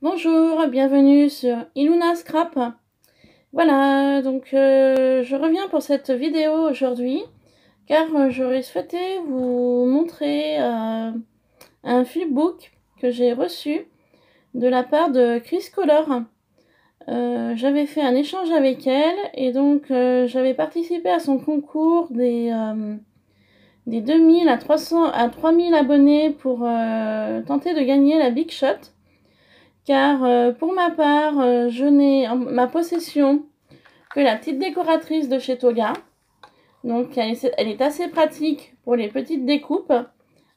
Bonjour, bienvenue sur Iluna Scrap. Voilà, donc je reviens pour cette vidéo aujourd'hui car j'aurais souhaité vous montrer un flipbook que j'ai reçu de la part de Chris Color. J'avais fait un échange avec elle et donc j'avais participé à son concours des 2000 à 3000 abonnés pour tenter de gagner la Big Shot. Car pour ma part, je n'ai en ma possession que la petite décoratrice de chez Toga. Donc elle est assez pratique pour les petites découpes.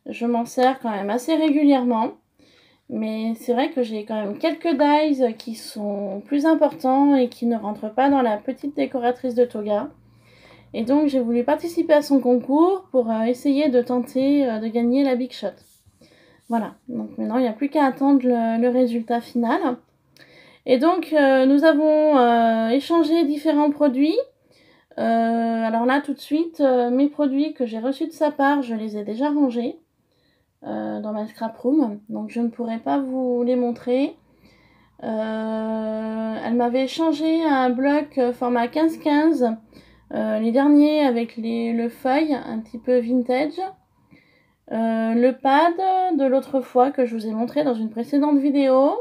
Je m'en sers quand même assez régulièrement. Mais c'est vrai que j'ai quand même quelques dies qui sont plus importants et qui ne rentrent pas dans la petite décoratrice de Toga. Et donc j'ai voulu participer à son concours pour essayer de tenter de gagner la Big Shot. Voilà, donc maintenant il n'y a plus qu'à attendre le résultat final. Et donc nous avons échangé différents produits. Alors là tout de suite, mes produits que j'ai reçus de sa part, je les ai déjà rangés dans ma scrap room. Donc je ne pourrai pas vous les montrer. Elle m'avait échangé un bloc format 15-15. Les derniers avec le feuille un petit peu vintage. Le pad de l'autre fois que je vous ai montré dans une précédente vidéo.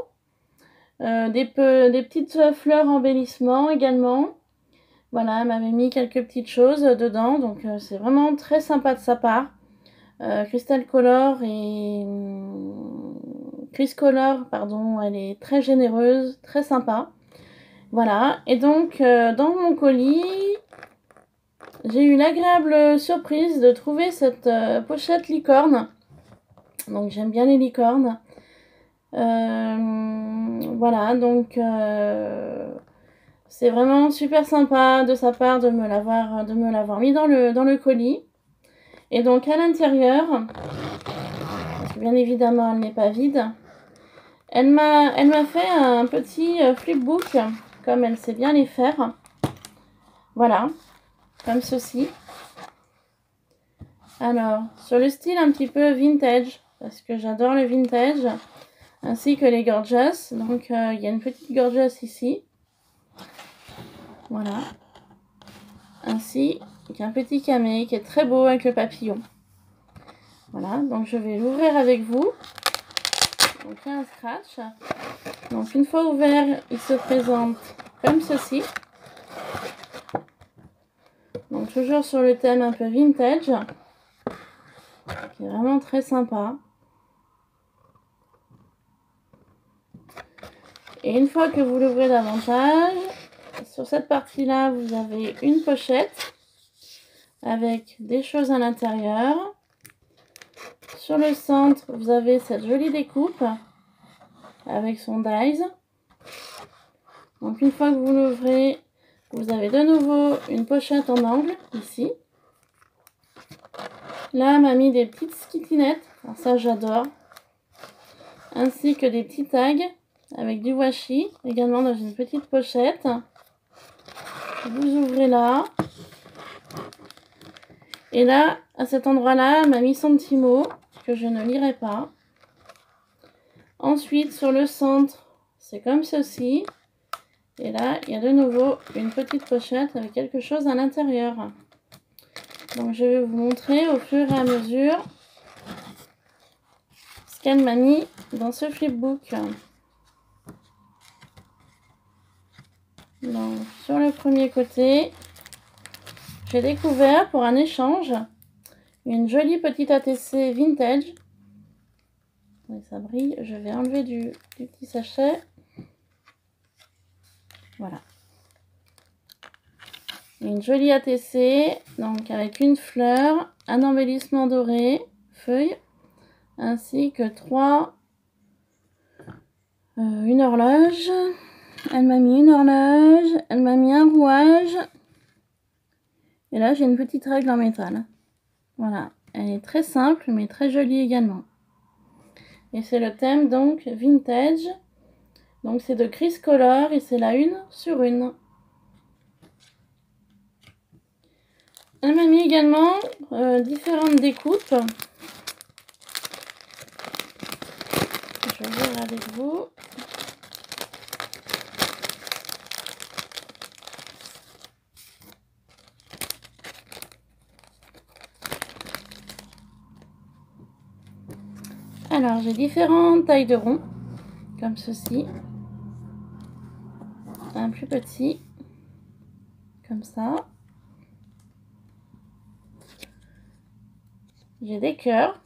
Des petites fleurs embellissement également. Voilà, elle m'avait mis quelques petites choses dedans. Donc c'est vraiment très sympa de sa part. Crystal Color et Chris Color, pardon, elle est très généreuse, très sympa. Voilà, et donc dans mon colis, j'ai eu l'agréable surprise de trouver cette pochette licorne. Donc j'aime bien les licornes. Voilà, donc c'est vraiment super sympa de sa part de me l'avoir mis dans le colis. Et donc à l'intérieur, parce que bien évidemment elle n'est pas vide, elle m'a fait un petit flipbook comme elle sait bien les faire. Voilà, comme ceci. Alors, sur le style un petit peu vintage, parce que j'adore le vintage, ainsi que les gorgeous. Donc, il y a une petite gorgeous ici. Voilà. Ainsi qu'un petit camé qui est très beau avec le papillon. Voilà, donc je vais l'ouvrir avec vous. Donc, il y a un scratch. Donc, une fois ouvert, il se présente comme ceci. Donc, toujours sur le thème un peu vintage, qui est vraiment très sympa. Et une fois que vous l'ouvrez davantage, sur cette partie-là, vous avez une pochette avec des choses à l'intérieur. Sur le centre, vous avez cette jolie découpe avec son dies. Donc une fois que vous l'ouvrez, vous avez de nouveau une pochette en angle ici. Là, elle m'a mis des petites skittinettes, alors ça j'adore, ainsi que des petits tags avec du washi, également dans une petite pochette. Vous ouvrez là. Et là, à cet endroit-là, elle m'a mis son petit mot, que je ne lirai pas. Ensuite, sur le centre, c'est comme ceci. Et là, il y a de nouveau une petite pochette avec quelque chose à l'intérieur. Donc, je vais vous montrer au fur et à mesure ce qu'elle m'a mis dans ce flipbook. Donc, sur le premier côté, j'ai découvert pour un échange une jolie petite ATC vintage. Et ça brille. Je vais enlever du petit sachet. Voilà. Une jolie ATC, donc avec une fleur, un embellissement doré, feuille, ainsi que une horloge. Elle m'a mis une horloge, elle m'a mis un rouage. Et là, j'ai une petite règle en métal. Voilà, elle est très simple, mais très jolie également. Et c'est le thème, donc, vintage. Donc, c'est de Chris Color et c'est la 1 sur 1. Elle m'a mis également différentes découpes. Je vais voir avec vous. Alors, j'ai différentes tailles de ronds, comme ceci. Un plus petit, comme ça. J'ai des cœurs.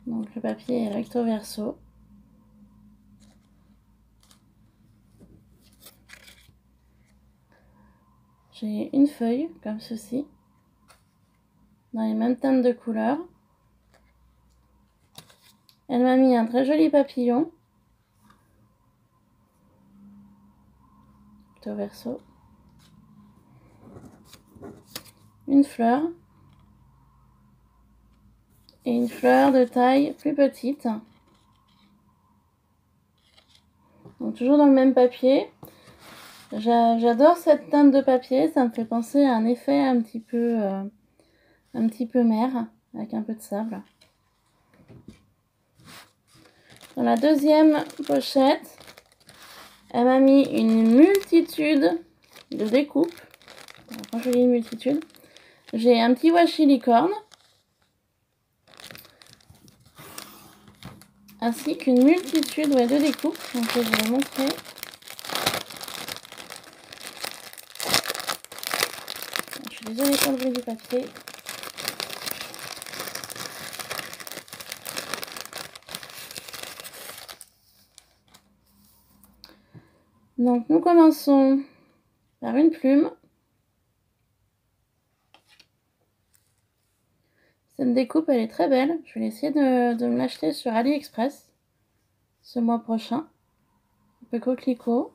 Donc le papier est recto verso. J'ai une feuille, comme ceci, dans les mêmes teintes de couleurs. Elle m'a mis un très joli papillon. Recto verso. Une fleur. Et une fleur de taille plus petite. Donc toujours dans le même papier. J'adore cette teinte de papier, ça me fait penser à un effet un petit peu mer, avec un peu de sable. Dans la deuxième pochette, elle m'a mis une multitude de découpes. Alors, quand je dis une multitude, j'ai un petit washi licorne, ainsi qu'une multitude de découpes. Donc je vais vous montrer. Je suis désolée pour le bruit du papier. Donc nous commençons par une plume. Cette découpe elle est très belle. Je vais essayer de me l'acheter sur AliExpress ce mois prochain. Un peu coquelicot.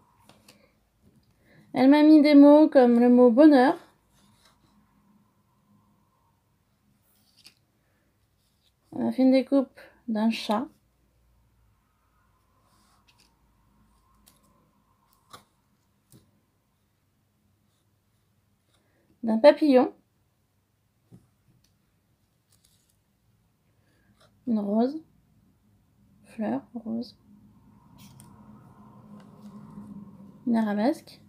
Elle m'a mis des mots comme le mot bonheur. Elle m'a fait une découpe d'un chat. D'un papillon. Une rose. Fleur, rose. Une arabesque.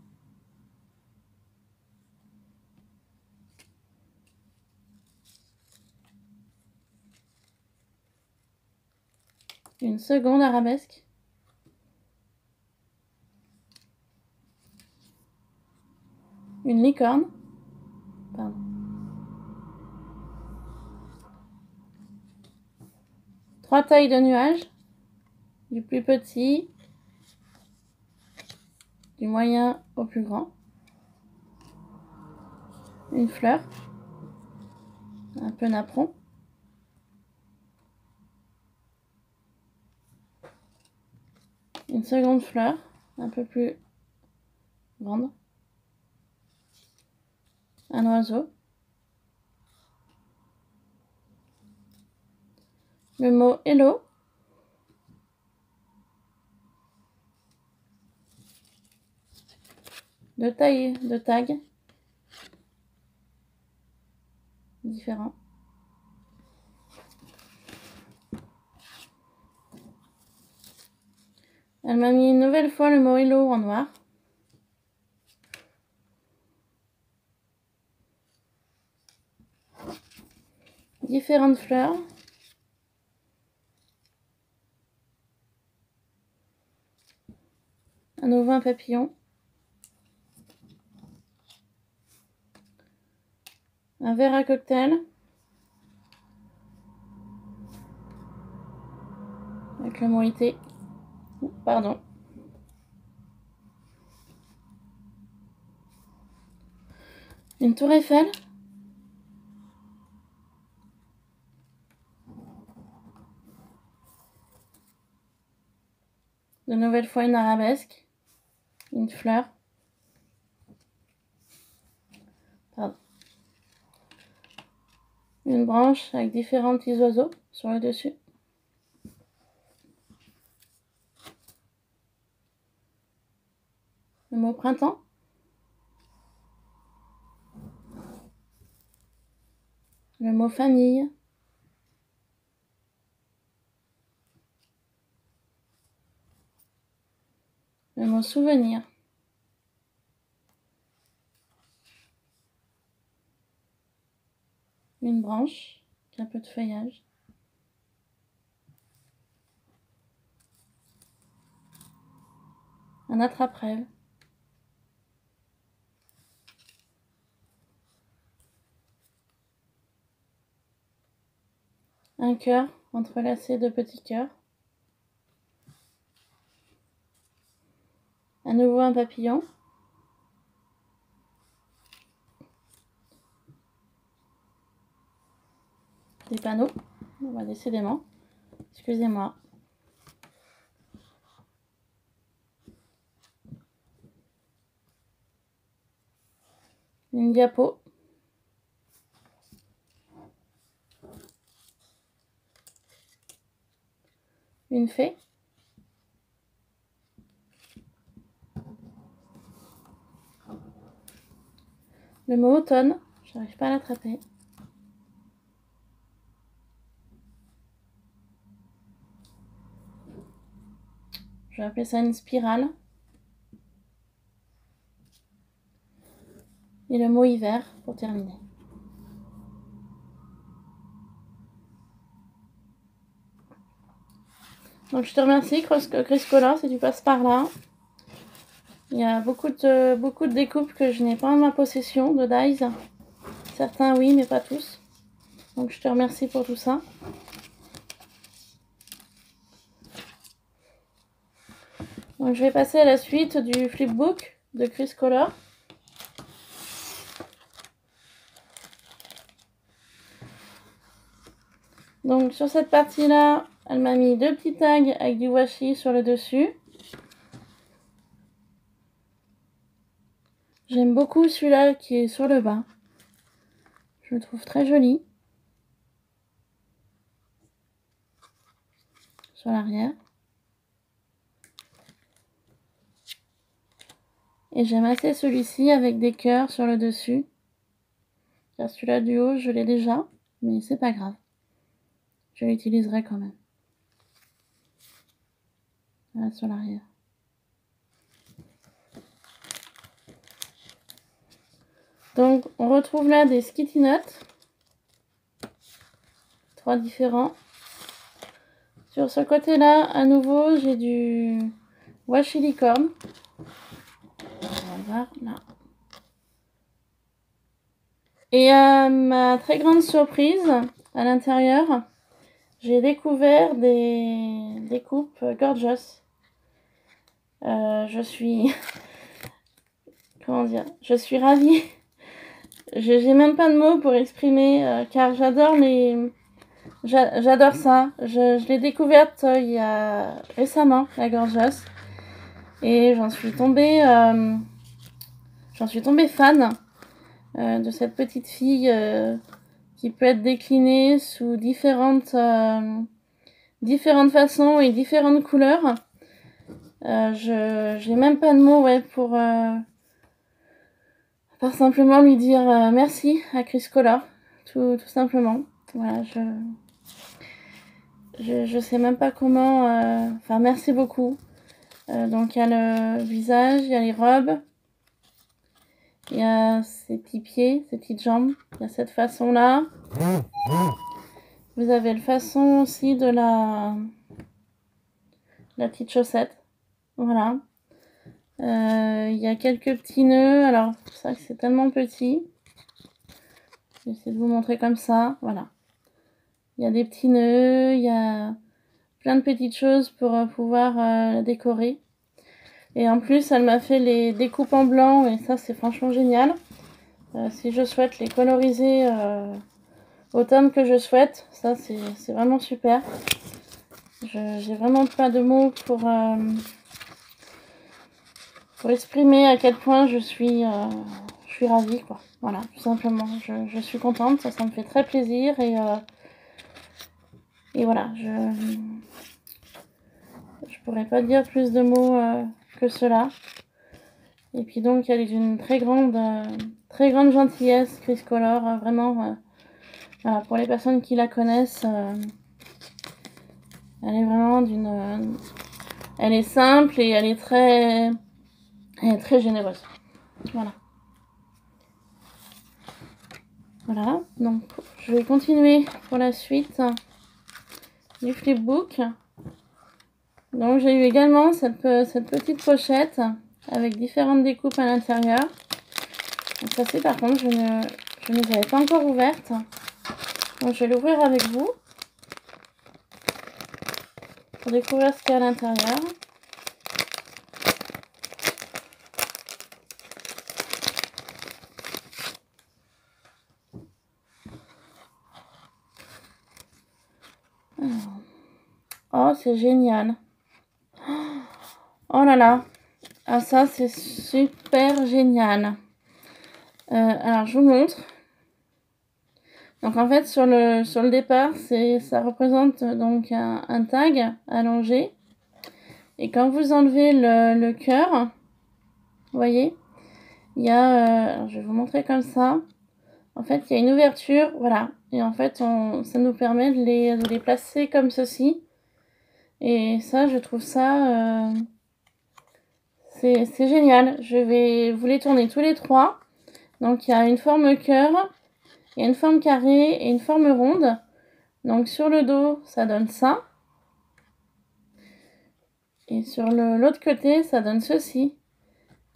Une seconde arabesque. Une licorne. Pardon. Trois tailles de nuages. Du plus petit, du moyen au plus grand. Une fleur. Un peu napperon. Une seconde fleur, un peu plus grande. Un oiseau. Le mot hello. Deux tailles de tags différents. Elle m'a mis une nouvelle fois le mot hello en noir. Différentes fleurs. À nouveau un papillon. Un verre à cocktail. Avec le mot IT. Pardon. Une tour Eiffel. De nouvelle fois une arabesque. Une fleur. Pardon. Une branche avec différents petits oiseaux sur le dessus. Le mot printemps. Le mot famille. Le mot souvenir. Une branche, avec un peu de feuillage. un attrape-rêve. Un cœur entrelacé de petits cœurs. À nouveau un papillon. Des panneaux. Décidément. Excusez-moi. Une diapo. Une fée. Le mot automne. J'arrive pas à l'attraper. Je vais appeler ça une spirale. Et le mot hiver pour terminer. Donc je te remercie Criscolor si tu passes par là. Il y a beaucoup de découpes que je n'ai pas en ma possession de dies. Certains oui, mais pas tous. Donc je te remercie pour tout ça. Donc je vais passer à la suite du flipbook de Criscolor. Donc sur cette partie-là, elle m'a mis 2 petits tags avec du washi sur le dessus. J'aime beaucoup celui-là qui est sur le bas. Je le trouve très joli. Sur l'arrière. Et j'aime assez celui-ci avec des cœurs sur le dessus. Car celui-là du haut, je l'ai déjà, mais c'est pas grave. Je l'utiliserai quand même. Voilà, sur l'arrière. Donc, on retrouve là des Skitty Notes. 3 différents. Sur ce côté-là, à nouveau, j'ai du washi licorne. On va voir là. Et à ma très grande surprise, à l'intérieur, j'ai découvert des découpes gorgeous. Je suis... Comment dire? Je suis ravie. J'ai même pas de mots pour exprimer, car j'adore j'adore ça. Je l'ai découverte il y a récemment, la gorgeous. Et j'en suis tombée fan de cette petite fille qui peut être déclinée sous différentes façons et différentes couleurs. J'ai même pas de mots pour simplement lui dire merci à Criscolor, tout simplement. Voilà, je sais même pas comment. Enfin, merci beaucoup. Donc il y a le visage, il y a les robes, il y a ses petits pieds, ses petites jambes. Il y a cette façon-là. Vous avez le façon aussi de la petite chaussette. Voilà. Il y a quelques petits nœuds. Alors, ça c'est tellement petit. Je vais essayer de vous montrer comme ça. Voilà. Il y a des petits nœuds. Il y a plein de petites choses pour pouvoir la décorer. Et en plus, elle m'a fait les découpes en blanc. Et ça, c'est franchement génial. Si je souhaite les coloriser au thème que je souhaite, ça c'est vraiment super. J'ai vraiment pas de mots pour exprimer à quel point je suis ravie, quoi. Voilà, tout simplement. Je suis contente, ça me fait très plaisir et voilà, je pourrais pas dire plus de mots que cela. Et puis donc elle est d'une très grande gentillesse, Criscolor, vraiment. Voilà, pour les personnes qui la connaissent, elle est vraiment elle est simple et elle est très généreuse. Voilà. Voilà, donc je vais continuer pour la suite du flipbook. Donc j'ai eu également cette petite pochette avec différentes découpes à l'intérieur. Donc ça c'est par contre, je ne les avais pas encore ouvertes. Donc je vais l'ouvrir avec vous pour découvrir ce qu'il y a à l'intérieur. Oh, c'est génial. Oh là là. Ah, ça, c'est super génial. Alors, je vous montre. Donc, en fait, sur le départ, ça représente donc un tag allongé. Et quand vous enlevez le cœur, vous voyez, il y a... alors, je vais vous montrer comme ça. En fait, il y a une ouverture, voilà. Et en fait, ça nous permet de les placer comme ceci. Et ça, je trouve ça... c'est génial. Je vais vous les tourner tous les trois. Donc, il y a une forme cœur, il y a une forme carrée et une forme ronde. Donc, sur le dos, ça donne ça. Et sur l'autre côté, ça donne ceci.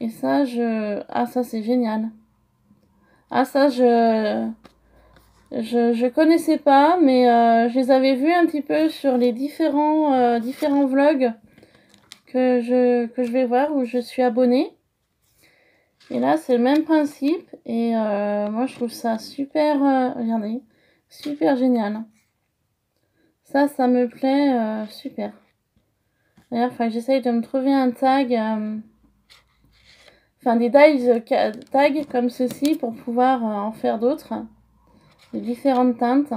Et ça, ah, ça, c'est génial. Ah, ça, je connaissais pas, mais je les avais vus un petit peu sur les différents vlogs que je vais voir, où je suis abonnée. Et là, c'est le même principe. Et moi, je trouve ça super, regardez, super génial. Ça me plaît super. D'ailleurs, il faut que j'essaye de me trouver un tag, enfin des tags comme ceci pour pouvoir en faire d'autres, de différentes teintes,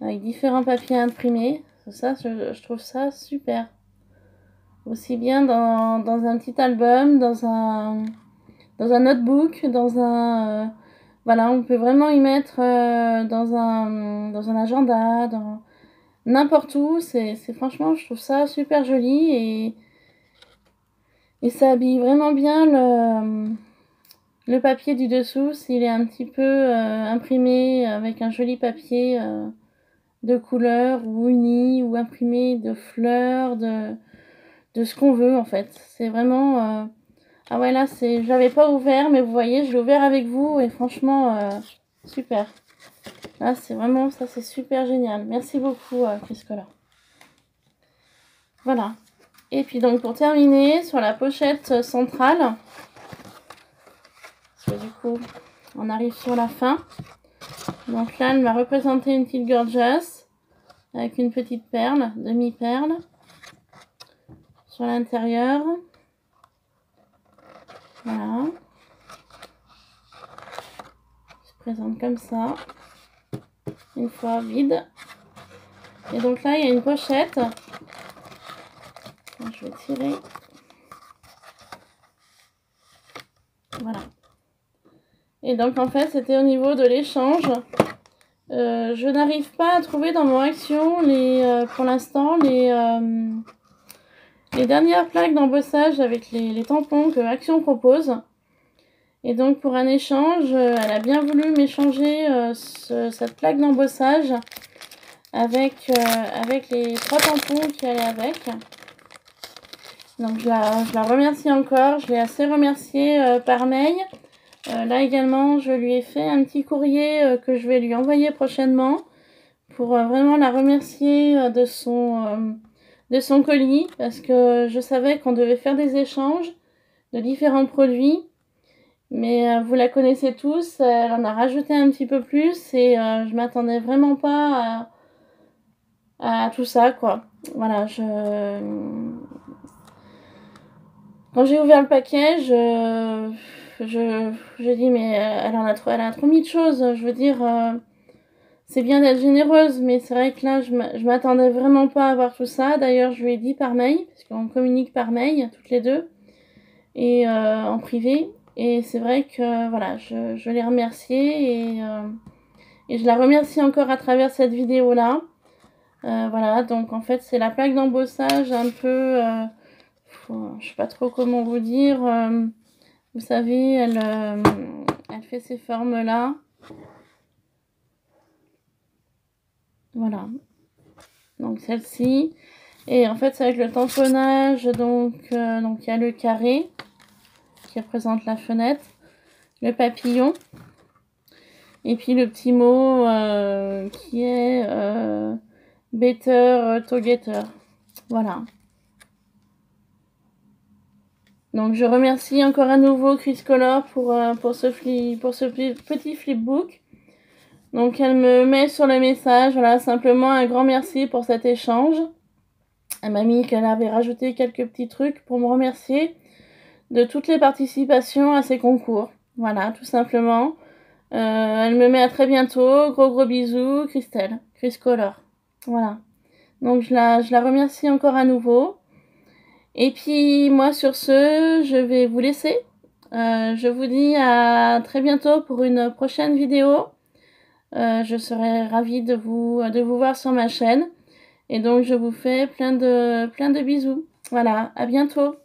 avec différents papiers imprimés. Ça, je trouve ça super. Aussi bien dans un petit album, dans un notebook, dans un... voilà, on peut vraiment y mettre dans un agenda, dans n'importe où. C'est franchement, je trouve ça super joli et ça habille vraiment bien le papier du dessous, s'il est un petit peu imprimé avec un joli papier de couleur ou uni ou imprimé de fleurs, de ce qu'on veut en fait. C'est vraiment... ah ouais, là, je l'avais pas ouvert, mais vous voyez, je l'ai ouvert avec vous et franchement, super. Là, c'est vraiment, ça c'est super génial. Merci beaucoup, Priscola. Voilà. Et puis donc, pour terminer, sur la pochette centrale, parce que du coup, on arrive sur la fin. Donc là, elle m'a représenté une petite gorgeous avec une petite perle, demi-perle, sur l'intérieur. Voilà. Elle se présente comme ça. Une fois vide. Et donc là, il y a une pochette. Je vais tirer. Voilà. Et donc en fait, c'était au niveau de l'échange. Je n'arrive pas à trouver dans mon Action pour l'instant les dernières plaques d'embossage avec les tampons que Action propose. Et donc pour un échange, elle a bien voulu m'échanger cette plaque d'embossage avec les 3 tampons qui allaient avec. Donc je la remercie encore, je l'ai assez remerciée par mail. Là également, je lui ai fait un petit courrier que je vais lui envoyer prochainement pour vraiment la remercier de son colis, parce que je savais qu'on devait faire des échanges de différents produits. Mais vous la connaissez tous, elle en a rajouté un petit peu plus et je m'attendais vraiment pas à tout ça, quoi. Voilà, quand j'ai ouvert le paquet, j'ai dit mais elle a trop mis de choses. Je veux dire, c'est bien d'être généreuse, mais c'est vrai que là, je m'attendais vraiment pas à voir tout ça. D'ailleurs, je lui ai dit par mail, parce qu'on communique par mail toutes les deux, et en privé. Et c'est vrai que voilà, je l'ai remerciée et je la remercie encore à travers cette vidéo-là. Voilà, donc en fait, c'est la plaque d'embossage un peu... je sais pas trop comment vous dire. Vous savez, elle fait ces formes-là. Voilà. Donc celle-ci. Et en fait, c'est avec le tamponnage, donc il y a le carré qui représente la fenêtre, le papillon, et puis le petit mot qui est better together. Voilà. Donc je remercie encore à nouveau Criscolor pour ce petit flipbook. Donc elle me met sur le message, voilà, simplement un grand merci pour cet échange. Elle m'a mis qu'elle avait rajouté quelques petits trucs pour me remercier de toutes les participations à ces concours. Voilà, tout simplement. Elle me met à très bientôt. Gros bisous, Christelle, Criscolor. Voilà. Donc je la remercie encore à nouveau. Et puis moi sur ce, je vais vous laisser. Je vous dis à très bientôt pour une prochaine vidéo. Je serai ravie de vous voir sur ma chaîne. Et donc je vous fais plein de bisous. Voilà, à bientôt.